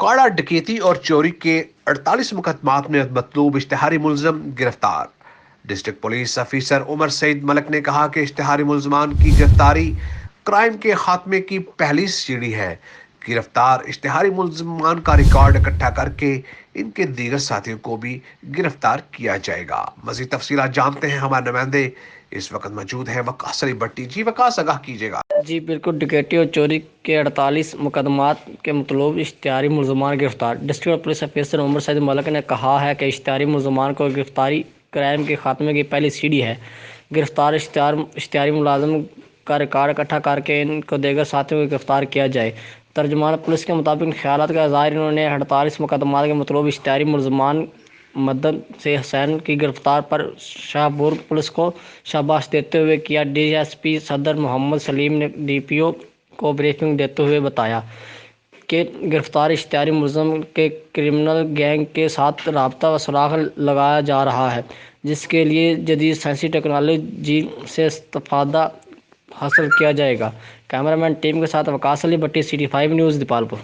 اوکاڑا ڈکیتی اور چوری کے 48 مقدمات میں مطلوب اشتہاری ملزم گرفتار۔ ڈسٹرکٹ پولیس افیسر عمر سعید ملک نے کہا کہ اشتہاری ملزمان کی گرفتاری کرائم کے خاتمے کی پہلی سیڑھی ہے۔ گرفتار اشتہاری ملزمان کا ریکارڈ اکٹھا کر کے ان کے دیگر ساتھیوں کو بھی گرفتار کیا جائے گا۔ مزید تفصیلات جانتے ہیں ہمارے نمائندے اس وقت موجود ہیں وقاص علی بٹی۔ جی وقاص، آگاہ کیجیے گا۔ جی بالکل، ڈکیتی اور چوری کے 48 مقدمات کے مطلوب اشتہاری ملزمان گرفتار۔ ڈسٹرکٹ پولیس افیسر عمر سعید ملک نے کہا ہے کہ اشتہاری ملزمان کو گرفتاری کرائم کے خاتمے کی پہلی سیڑھی ہے۔ گرفتار اشتہاری ملازم کا ریکارڈ اکٹھا کر کے ان کو دیگر ساتھیوں کو گرفتار کیا جائے۔ ترجمان پولیس کے مطابق ان خیالات کا اظہار انہوں نے 48 مقدمات کے مطلوب اشتہاری ملزمان مدن سے حسین کی گرفتاری پر شاہپور پولیس کو شاباش دیتے ہوئے کیا۔ ڈی ایس پی صدر محمد سلیم نے ڈی پی او کو بریفنگ دیتے ہوئے بتایا کہ گرفتار اشتہاری ملزم کے کرمنل گینگ کے ساتھ رابطہ و سراغ لگایا جا رہا ہے، جس کے لیے جدید سائنسی ٹیکنالوجی سے استفادہ حاصل کیا جائے گا۔ کیمرہ مین ٹیم کے ساتھ وقاص علی بٹی، سی ٹی 5 نیوز، دیپال پور۔